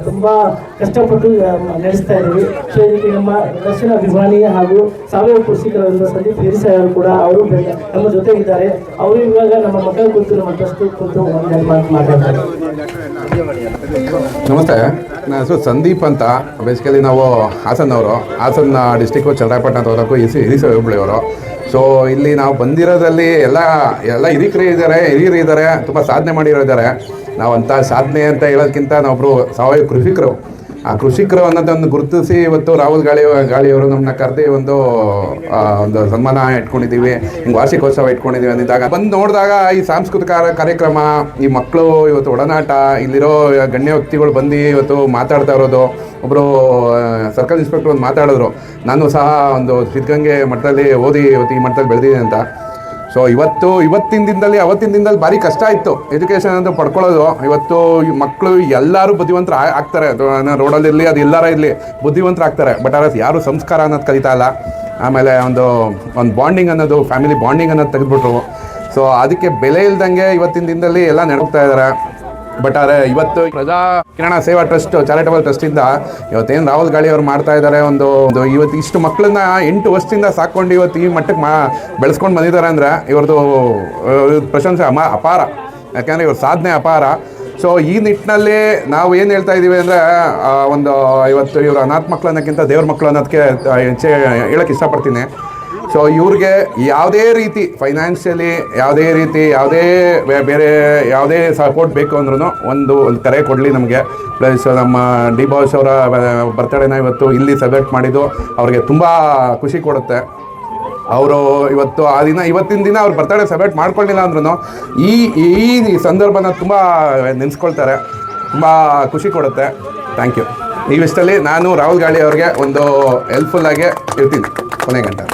ತುಂಬ ಕಷ್ಟಪಟ್ಟು ನಡೆಸ್ತಾ ಇದ್ದೀವಿ. ಸೊ ಇದಕ್ಕೆ ನಮ್ಮ ದರ್ಶನ ಅಭಿಮಾನಿ ಹಾಗೂ ಸಾವಯವ ಕೃಷಿಕರಾದ ಸಂದೀಪ್ ಹಿರಿಸ ಅವರು ಕೂಡ ಅವರು ನಮ್ಮ ಜೊತೆಗಿದ್ದಾರೆ. ಅವರು ಇವಾಗ ನಮ್ಮ ಮಕ್ಕಳ ಕುರಿತು ನಮ್ಮ ಟ್ರಸ್ಟ್ ಕುರಿತು ಮಾತಾಡ್ತಾರೆ. ನಮಸ್ತೆ, ನನ್ನ ಹೆಸರು ಸಂದೀಪ್ ಅಂತ. ಬೇಸಿಕಲಿ ನಾವು ಹಾಸನ ಡಿಸ್ಟಿಕ್ಕು ಚನ್ನರಾಯಪಟ್ಟಣ ತಾಲೂಕು ಹಿರಿಸ ಹೋಬಳಿಯವರು. ಸೊ ಇಲ್ಲಿ ನಾವು ಬಂದಿರೋದ್ರಲ್ಲಿ ಎಲ್ಲ ಹಿರಿಯರು ಇದ್ದಾರೆ, ತುಂಬ ಸಾಧನೆ ಮಾಡಿರೋರಿದ್ದಾರೆ. ನಾವು ಅಂಥ ಸಾಧನೆ ಅಂತ ಹೇಳೋದಕ್ಕಿಂತ ನಾವೊಬ್ಬರು ಸಾವಯವ ಕೃಷಿಕರು. ಆ ಕೃಷಿಕರು ಅನ್ನೋದನ್ನು ಗುರುತಿಸಿ ಇವತ್ತು ರಾಹುಲ್ ಗಾಳಿಯವರು ನಮ್ಮನ್ನ ಕರೆದು ಒಂದು ಸನ್ಮಾನ ಇಟ್ಕೊಂಡಿದ್ದೀವಿ, ಹಿಂಗೆ ವಾರ್ಷಿಕೋತ್ಸವ ಇಟ್ಕೊಂಡಿದ್ದೀವಿ ಅಂದಿದ್ದಾಗ ಬಂದು ನೋಡಿದಾಗ ಈ ಸಾಂಸ್ಕೃತಿಕ ಕಾರ್ಯಕ್ರಮ, ಈ ಮಕ್ಕಳು ಇವತ್ತು ಒಡನಾಟ, ಇಲ್ಲಿರೋ ಗಣ್ಯ ವ್ಯಕ್ತಿಗಳು ಬಂದು ಇವತ್ತು ಮಾತಾಡ್ತಾ ಇರೋದು. ಒಬ್ಬರು ಸರ್ಕಲ್ ಇನ್ಸ್ಪೆಕ್ಟರ್ ಒಂದು ಮಾತಾಡಿದ್ರು, ನಾನು ಸಹ ಒಂದು ಸಿದ್ಧಗಂಗೆ ಮಟ್ಟದಲ್ಲಿ ಓದಿ ಇವತ್ತು ಈ ಮಟ್ಟದಲ್ಲಿ ಬೆಳೆದಿದ್ದೀನಿ ಅಂತ. ಸೊ ಇವತ್ತಿನ ದಿನದಲ್ಲಿ ಭಾರಿ ಕಷ್ಟ ಇತ್ತು ಎಜುಕೇಷನ್ ಅಂತ ಪಡ್ಕೊಳ್ಳೋದು. ಇವತ್ತು ಈ ಮಕ್ಕಳು ಎಲ್ಲರೂ ಬುದ್ಧಿವಂತರು ಆಗ್ತಾರೆ, ರೋಡಲ್ಲಿರಲಿ ಅದು ಎಲ್ಲರ ಇರಲಿ ಬುದ್ಧಿವಂತರು ಆಗ್ತಾರೆ. ಬಟ್ ಆದರೆ ಯಾರು ಸಂಸ್ಕಾರ ಅನ್ನೋದು ಕಲಿತಾ ಇಲ್ಲ. ಆಮೇಲೆ ಒಂದು ಬಾಂಡಿಂಗ್ ಅನ್ನೋದು, ಫ್ಯಾಮಿಲಿ ಬಾಂಡಿಂಗ್ ಅನ್ನೋದು ತೆಗೆದುಬಿಟ್ರು. ಸೊ ಅದಕ್ಕೆ ಬೆಲೆ ಇಲ್ದಂಗೆ ಇವತ್ತಿನ ದಿನದಲ್ಲಿ ಎಲ್ಲ ನಡ್ತಾ ಇದ್ದಾರೆ. ಬಟ್ ಆದರೆ ಇವತ್ತು ಪ್ರಜಾ ಕಿರಣ ಸೇವಾ ಟ್ರಸ್ಟ್, ಚಾರಿಟಬಲ್ ಟ್ರಸ್ಟಿಂದ ಇವತ್ತೇನು ರಾಹುಲ್ ಗಾಳಿ ಅವ್ರು ಮಾಡ್ತಾ ಇದ್ದಾರೆ, ಇವತ್ತು ಇಷ್ಟು ಮಕ್ಕಳನ್ನ 8 ವರ್ಷದಿಂದ ಸಾಕೊಂಡು ಇವತ್ತು ಈ ಮಟ್ಟಕ್ಕೆ ಬೆಳೆಸ್ಕೊಂಡು ಬಂದಿದ್ದಾರೆ ಅಂದರೆ ಇವ್ರದ್ದು ಪ್ರಶಂಸೆ ಅಪಾರ. ಯಾಕೆಂದರೆ ಇವ್ರ ಸಾಧನೆ ಅಪಾರ. ಸೊ ಈ ನಿಟ್ಟಿನಲ್ಲಿ ನಾವು ಏನು ಹೇಳ್ತಾ ಇದ್ದೀವಿ ಅಂದರೆ ಇವತ್ತು ಇವರು ಅನಾಥ ಮಕ್ಕಳು ಅನ್ನೋಕ್ಕಿಂತ ದೇವ್ರ ಮಕ್ಕಳು ಅನ್ನೋದಕ್ಕೆ ಹೇಳೋಕ್ಕೆ ಇಷ್ಟಪಡ್ತೀನಿ. ಸೊ ಇವ್ರಿಗೆ ಯಾವುದೇ ರೀತಿ ಫೈನಾನ್ಷಿಯಲಿ ಯಾವುದೇ ಸಪೋರ್ಟ್ ಬೇಕು ಅಂದ್ರೂ ಒಂದು ಕರೆ ಕೊಡಲಿ ನಮಗೆ. ಪ್ಲಸ್ ನಮ್ಮ ಡಿ ಬಾಸ್ ಅವರ ಬರ್ತಡೇನ ಇವತ್ತು ಇಲ್ಲಿ ಸೆಲೆಬ್ರೇಟ್ ಮಾಡಿದ್ದು ಅವ್ರಿಗೆ ತುಂಬ ಖುಷಿ ಕೊಡುತ್ತೆ. ಅವರು ಇವತ್ತಿನ ದಿನ ಅವ್ರ ಬರ್ತಡೇ ಸೆಲೆಬ್ರೇಟ್ ಮಾಡ್ಕೊಳ್ಳಿಲ್ಲ ಅಂದ್ರೂ ಈ ಸಂದರ್ಭನ ತುಂಬ ನೆನೆಸ್ಕೊಳ್ತಾರೆ, ತುಂಬ ಖುಷಿ ಕೊಡುತ್ತೆ. Thank you. ಈ ವಿಷಯದಲ್ಲಿ ನಾನು ರಾಹುಲ್ ಗಾಳಿ ಅವ್ರಿಗೆ ಒಂದು ಹೆಲ್ಪ್ಫುಲ್ಲಾಗಿ ಇರ್ತೀನಿ ಕೊನೆ ಗಂಟೆ.